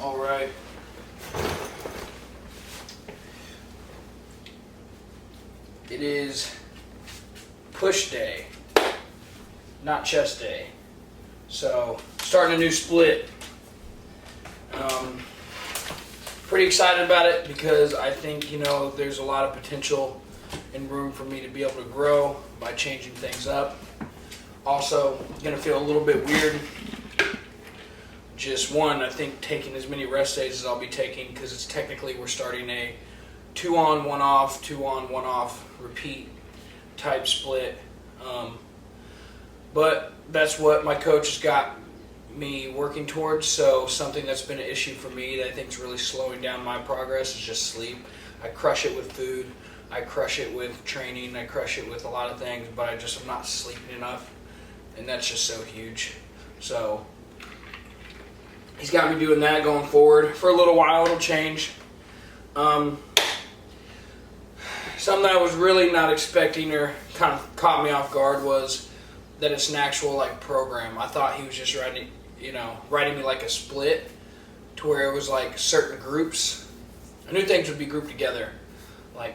All right. It is push day, not chest day. So, starting a new split. Pretty excited about it because I think, there's a lot of potential and room for me to be able to grow by changing things up. Also, going to feel a little bit weird. Just one, I think taking as many rest days as I'll be taking, because it's technically we're starting a 2 on, 1 off, 2 on, 1 off, repeat type split. But that's what my coach has got me working towards. So something that's been an issue for me that I think is really slowing down my progress is just sleep. I crush it with food, I crush it with training, I crush it with a lot of things, but I just am not sleeping enough, and that's just so huge. So he's got me doing that going forward. For a little while it'll change. Something that I was really not expecting or kind of caught me off guard was that it's an actual program. I thought he was just writing me like a split to where it was like certain groups. I knew things would be grouped together, like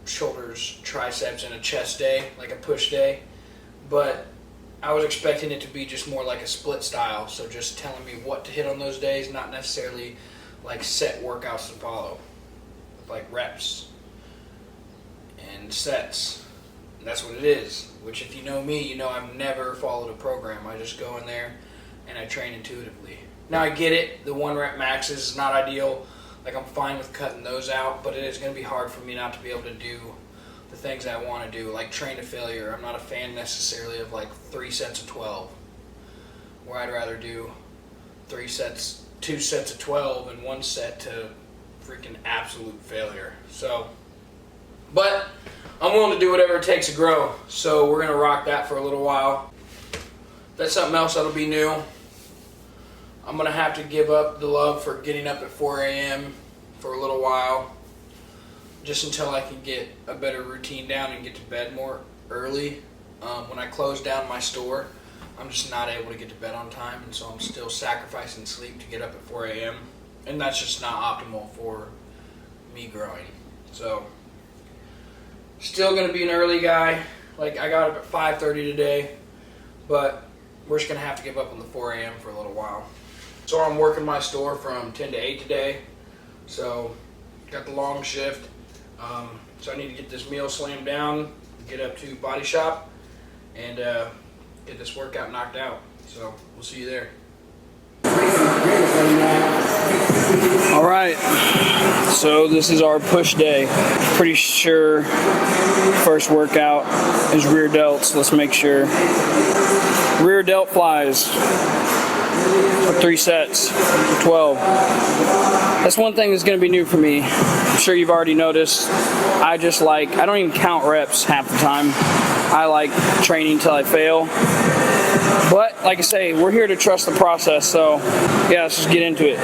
shoulders, triceps, and a chest day, like a push day. But I was expecting it to be just more like a split style, so just telling me what to hit on those days, not necessarily like set workouts to follow, like reps and sets. And that's what it is, which if you know me, you know I've never followed a program. I just go in there and I train intuitively. Now I get it, the 1 rep maxes is not ideal. Like, I'm fine with cutting those out, but it is going to be hard for me not to be able to do the things I want to do, like train to failure. I'm not a fan necessarily of 3 sets of 12, where I'd rather do 2 sets of 12 and 1 set to freaking absolute failure. So, but I'm willing to do whatever it takes to grow, so we're going to rock that for a little while. That's something else that'll be new. I'm going to have to give up the love for getting up at 4 a.m. for a little while, just until I can get a better routine down and get to bed more early. When I close down my store, I'm just not able to get to bed on time, and so I'm still sacrificing sleep to get up at 4 a.m. And that's just not optimal for me growing. So, still going to be an early guy. I got up at 5:30 today, but we're just going to have to give up on the 4 a.m. for a little while. So I'm working my store from 10 to 8 today. So, got the long shift. So I need to get this meal slammed down, get up to Body Shop, and get this workout knocked out. So we'll see you there. All right, so this is our push day. Pretty sure first workout is rear delts. Let's make sure. Rear delt flies for 3 sets, 12. That's one thing that's going to be new for me. I'm sure you've already noticed. I don't even count reps half the time. I like training till I fail. But like I say, we're here to trust the process, so yeah, let's just get into it.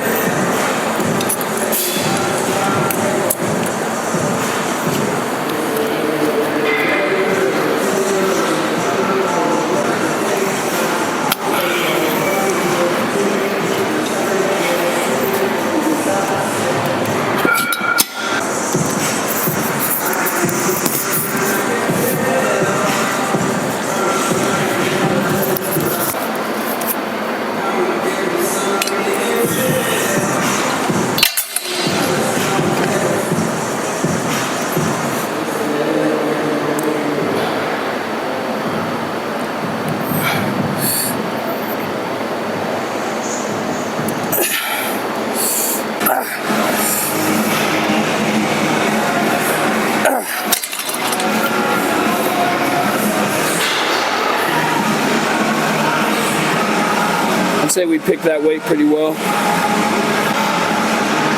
I'd say we picked that weight pretty well.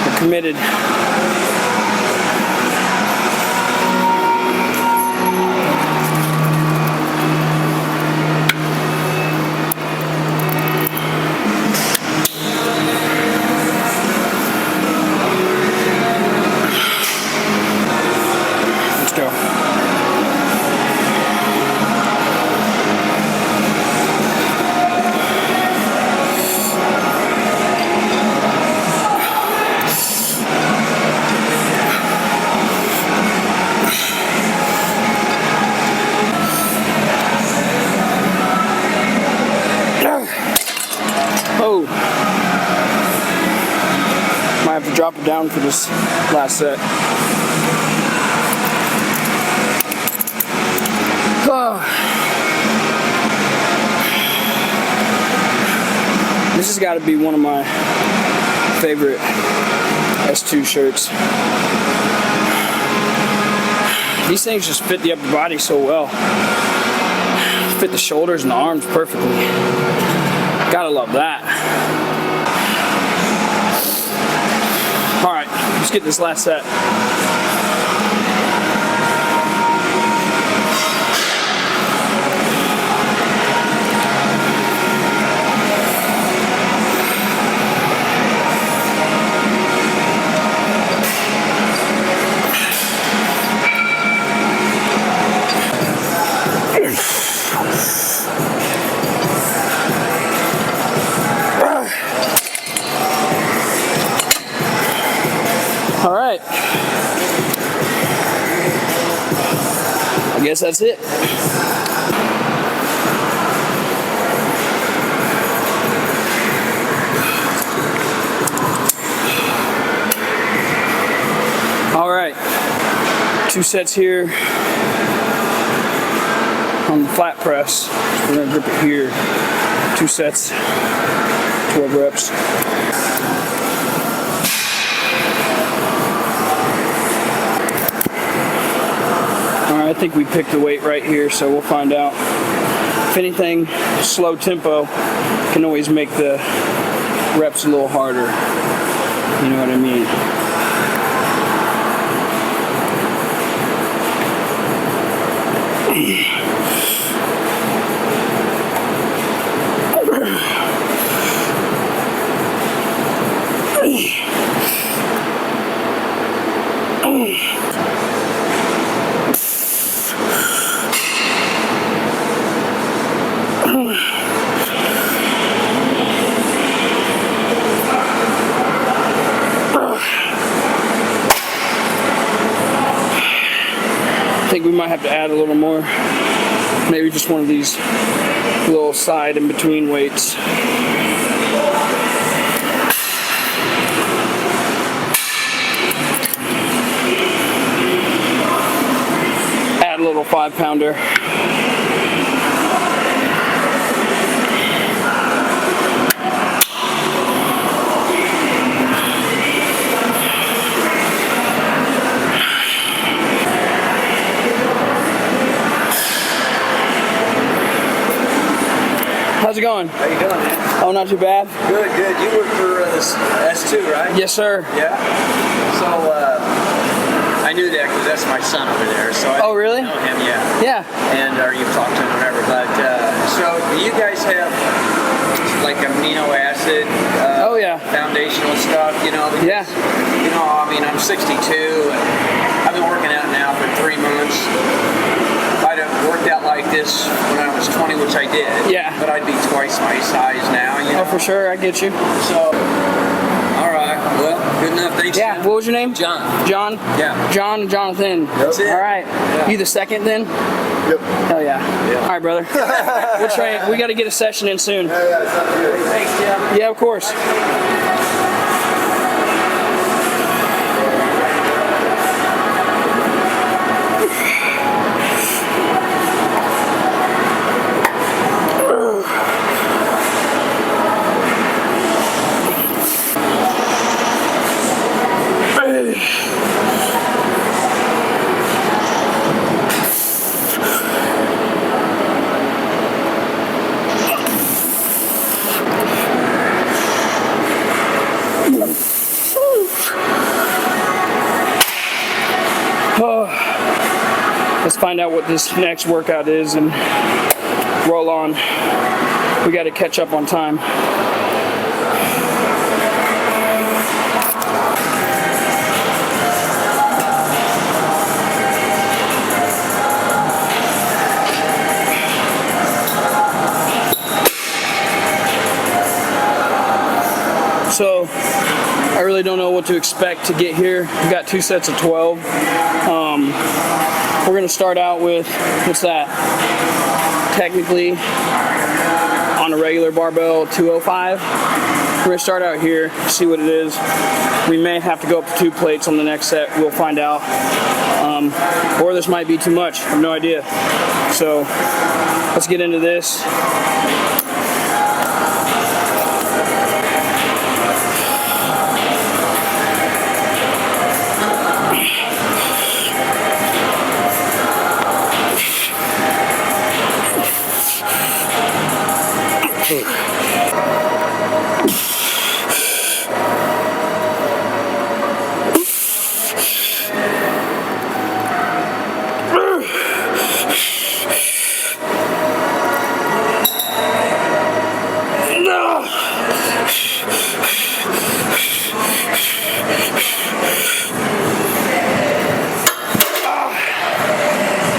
We're committed. Let's go. to drop it down for this last set. This has got to be one of my favorite S2 shirts. These things just fit the upper body so well. Fit the shoulders and the arms perfectly. Gotta love that. Alright, let's get this last set. Alright. I guess that's it. Alright. 2 sets here on the flat press. We're going to grip it here. 2 sets, 12 reps. I think we picked the weight right here, so we'll find out. If anything, slow tempo can always make the reps a little harder. You know what I mean? I think we might have to add a little more. Maybe just one of these little side and between weights. Add a little 5-pounder. How's it going? How you doing, man? Oh, not too bad. Good, good. You work for this S2, right? Yes, sir. Yeah. So I knew that because that's my son over there. So I really? know him, yeah. Yeah. And or you've talked to him, whatever. But so you guys have like amino acid. Oh yeah. Foundational stuff, you know. Because, yeah. You know, I mean, I'm 62 and I've been working out now for 3 months. If I'd have worked out like this when I was 20, which I did, yeah, but I'd be twice my size now. You know? Oh, for sure, I get you. So, all right, well, good enough. Thanks. Yeah. John. What was your name? John. John. Yeah. John and Jonathan. That's it. All right. Yeah. You the second then? Yep. Hell yeah. All right, brother. We'll train. We got to get a session in soon. Yeah, sounds good. Thanks, Tim. Yeah, of course. Let's find out what this next workout is and roll on. We got to catch up on time. So I really don't know what to expect to get here. We've got 2 sets of 12. We're going to start out with, what's that? Technically on a regular barbell 205. We're gonna start out here, see what it is. We may have to go up to 2 plates on the next set. We'll find out. Or this might be too much. I have no idea. So let's get into this.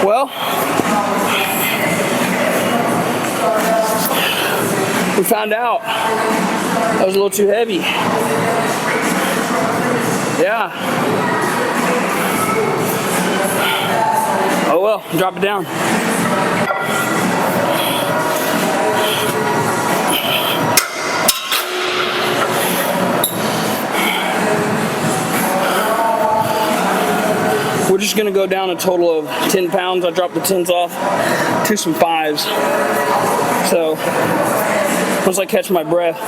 Well, we found out that was a little too heavy. Yeah. Oh well, drop it down. We're just gonna go down a total of 10 pounds. I dropped the 10s off to some 5s. So once I catch my breath,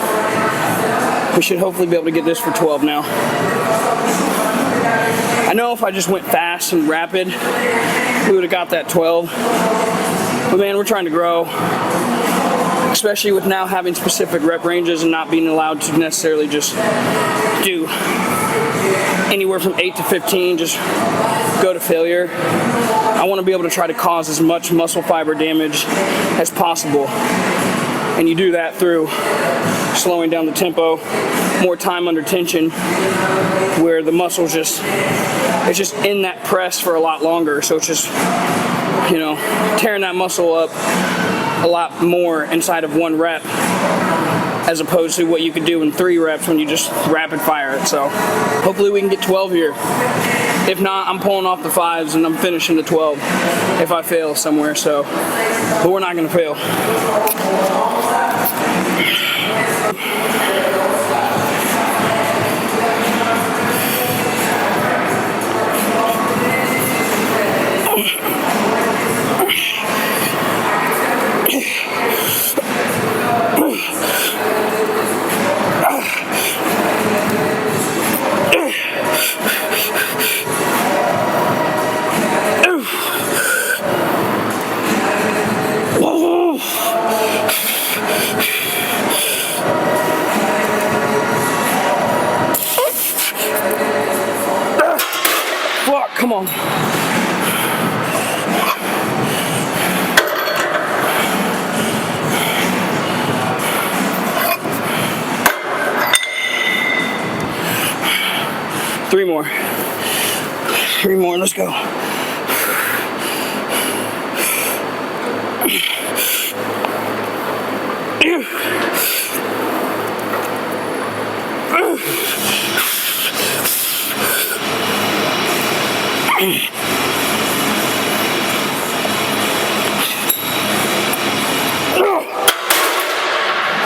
we should hopefully be able to get this for 12 now. I know if I just went fast and rapid, we would have got that 12. But man, we're trying to grow, especially with now having specific rep ranges and not being allowed to necessarily just do anywhere from 8 to 15, just go to failure. I want to be able to try to cause as much muscle fiber damage as possible. And you do that through slowing down the tempo, more time under tension, where the muscle's it's just in that press for a lot longer. So it's just, you know, tearing that muscle up a lot more inside of 1 rep, as opposed to what you could do in 3 reps when you just rapid fire it. So hopefully we can get 12 here. If not, I'm pulling off the 5s and I'm finishing the 12 if I fail somewhere. So, but we're not gonna fail. Come on. Three more, let's go.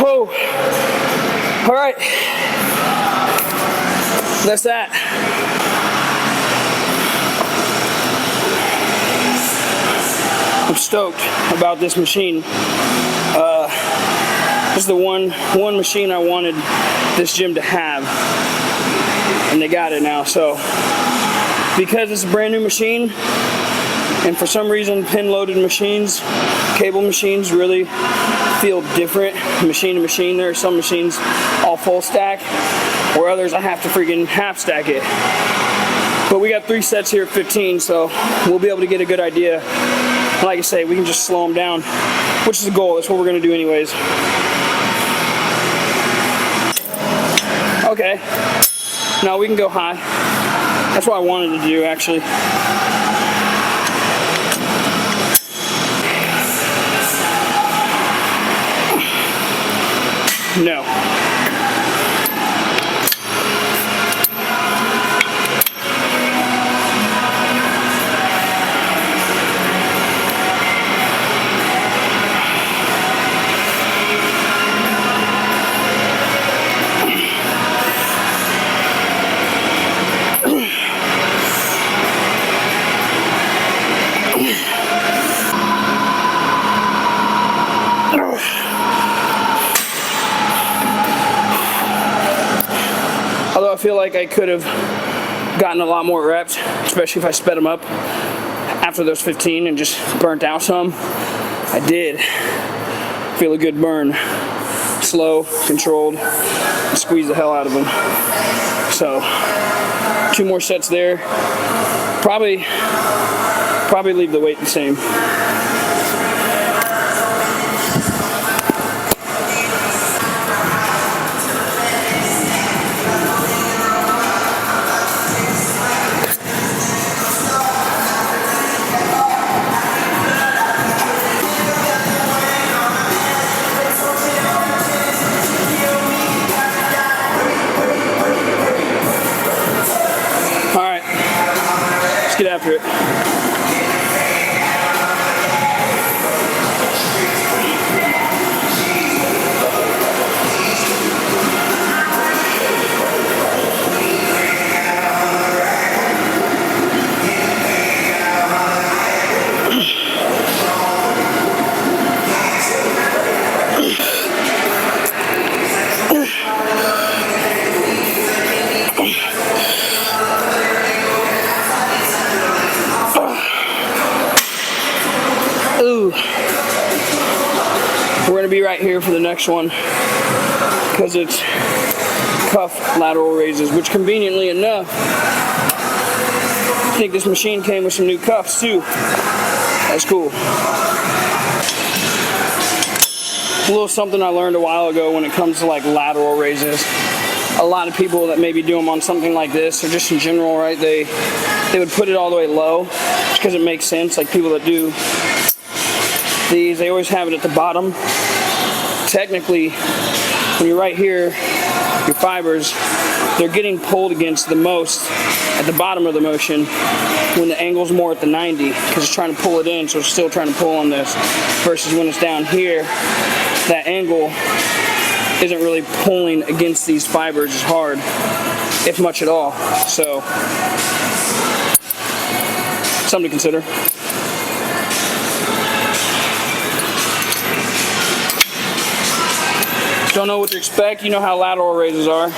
Whoa. All right. That's that. I'm stoked about this machine. This is the one machine I wanted this gym to have, and they got it now. So because it's a brand new machine, and for some reason pin-loaded machines, cable machines really feel different machine to machine. There are some machines all full stack, where others I have to freaking half stack it. But we got 3 sets here at 15, so we'll be able to get a good idea. Like I say, we can just slow them down, which is the goal. That's what we're gonna do anyways. Okay, now we can go high. That's what I wanted to do, actually. No. like I could have gotten a lot more reps, especially if I sped them up after those 15 and just burnt out some. I did feel a good burn. Slow, controlled, squeeze the hell out of them. So 2 more sets there. Probably leave the weight the same. Get after it. We're going to be right here for the next one because it's cuff lateral raises, which conveniently enough, I think this machine came with some new cuffs too. That's cool. A little something I learned a while ago when it comes to like lateral raises. A lot of people that maybe do them on something like this or just in general, right, they would put it all the way low because it makes sense. Like people that do these, they always have it at the bottom. Technically, when you're right here, your fibers, they're getting pulled against the most at the bottom of the motion when the angle's more at the 90 because it's trying to pull it in, so it's still trying to pull on this, versus when it's down here, that angle isn't really pulling against these fibers as hard, if much at all. So, something to consider. Don't know what to expect. You know how lateral raises are.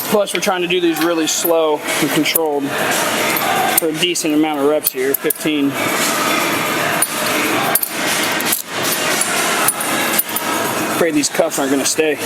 Plus, we're trying to do these really slow and controlled for a decent amount of reps here, 15. Afraid these cuffs aren't going to stay.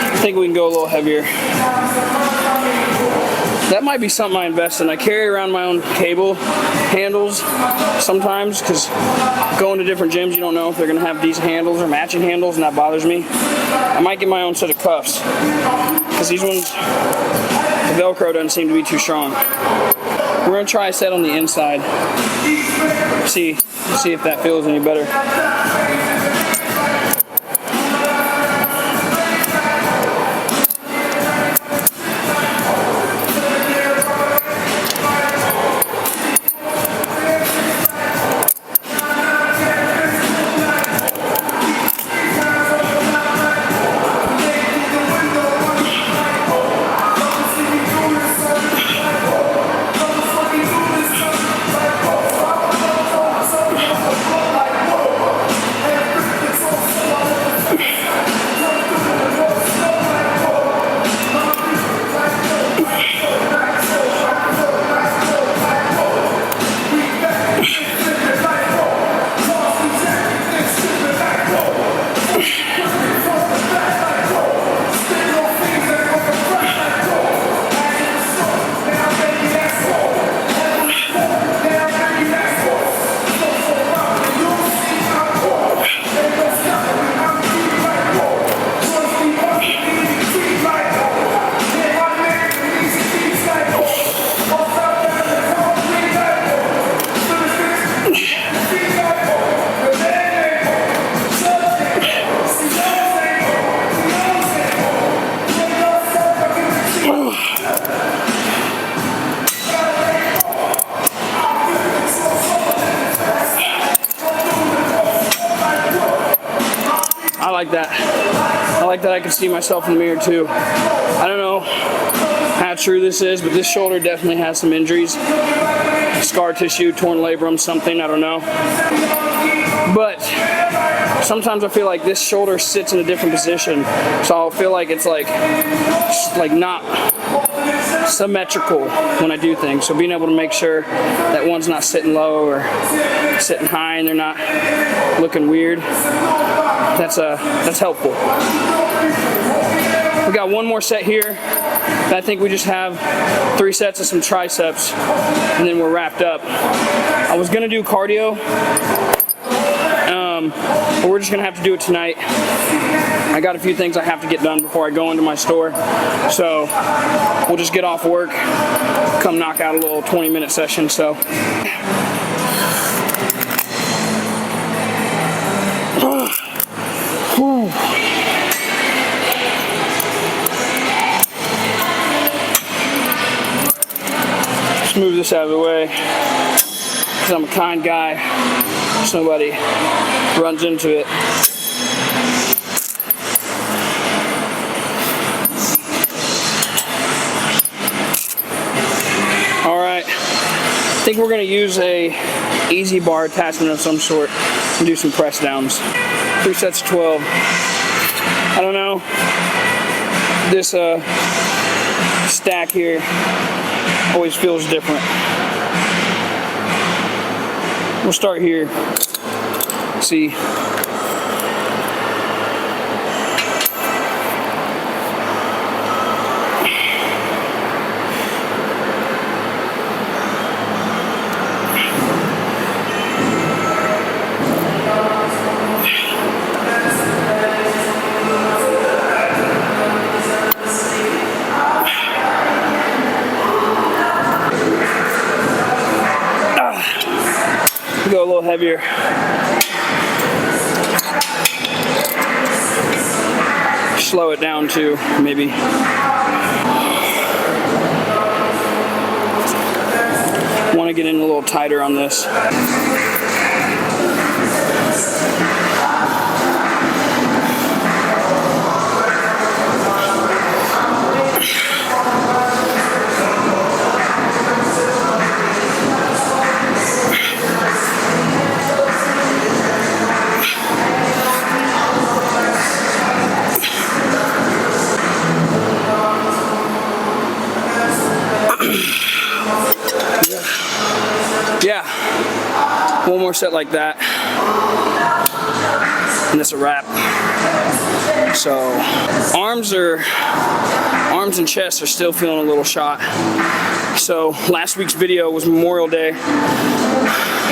I think we can go a little heavier. That might be something I invest in. I carry around my own cable handles sometimes because going to different gyms, you don't know if they're going to have decent handles or matching handles, and that bothers me. I might get my own set of cuffs because these ones, the Velcro doesn't seem to be too strong. We're going to try a set on the inside. See if that feels any better. like that. I like that I can see myself in the mirror too. I don't know how true this is, but this shoulder definitely has some injuries. Scar tissue, torn labrum, something, I don't know. But sometimes I feel like this shoulder sits in a different position. So I'll feel like it's like not symmetrical when I do things. So being able to make sure that one's not sitting low or sitting high and they're not looking weird, that's helpful. We got one more set here. I think we just have 3 sets of some triceps and then we're wrapped up. I was gonna do cardio, but we're just gonna have to do it tonight. I got a few things I have to get done before I go into my store. So we'll just get off work, come knock out a little 20-minute session. So just move this out of the way, because I'm a kind guy. Somebody runs into it. Alright, I think we're going to use a easy bar attachment of some sort and do some press downs. 3 sets of 12. I don't know, this stack here always feels different. We'll start here. See. Go a little heavier. Slow it down too, maybe. Want to get in a little tighter on this. Yeah, one more set like that, and that's a wrap. So arms and chest are still feeling a little shot. So last week's video was Memorial Day.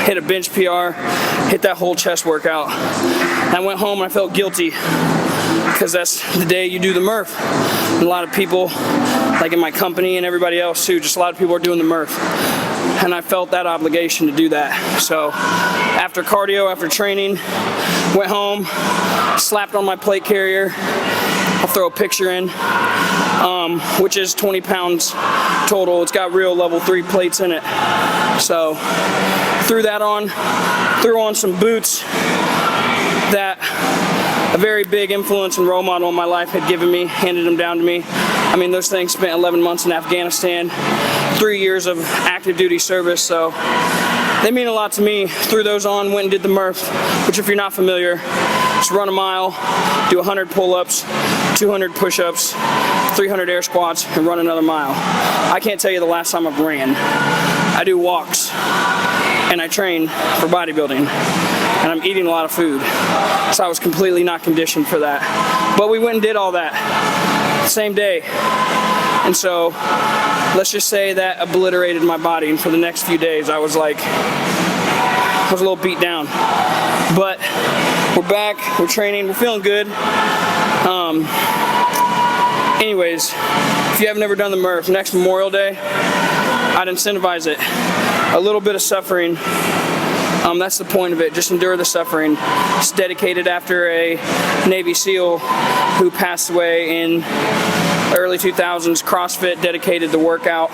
Hit a bench PR, hit that whole chest workout. I went home and I felt guilty because that's the day you do the Murph. And a lot of people, like in my company and everybody else too, just a lot of people are doing the Murph. And I felt that obligation to do that. So after cardio, after training, went home, slapped on my plate carrier. I'll throw a picture in, which is 20 pounds total. It's got real level 3 plates in it. So threw that on, threw on some boots that a very big influence and role model in my life had given me, handed them down to me. I mean, those things, spent 11 months in Afghanistan, 3 years of active duty service, so they mean a lot to me. Threw those on, went and did the Murph, which if you're not familiar, just run a mile, do 100 pull-ups, 200 push-ups, 300 air squats, and run another mile. I can't tell you the last time I've ran. I do walks, and I train for bodybuilding, and I'm eating a lot of food, so I was completely not conditioned for that. But we went and did all that same day, and so let's just say that obliterated my body, and for the next few days I was like, I was a little beat down. But we're back, we're training, we're feeling good. Anyways, if you have never done the Murph, next Memorial Day, I'd incentivize it. A little bit of suffering, that's the point of it, just endure the suffering. It's dedicated after a Navy SEAL who passed away in early 2000s. CrossFit dedicated the workout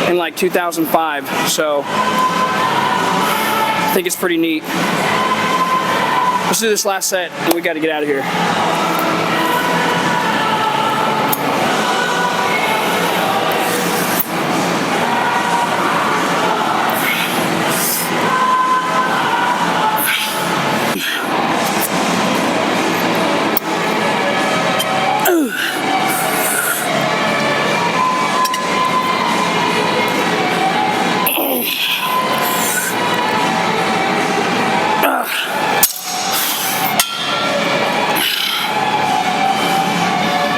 in like 2005, so I think it's pretty neat. Let's do this last set, and we got to get out of here.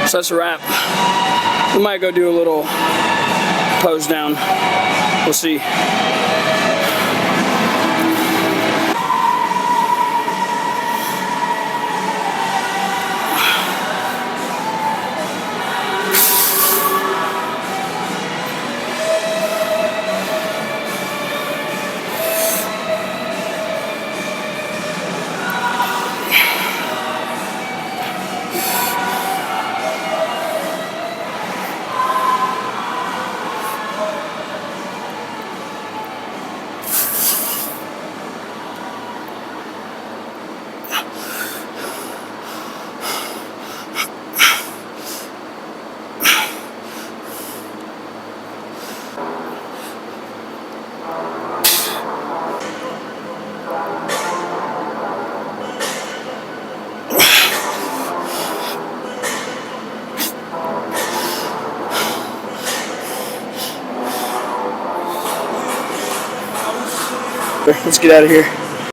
So that's a wrap. We might go do a little pose down. We'll see. Let's get out of here.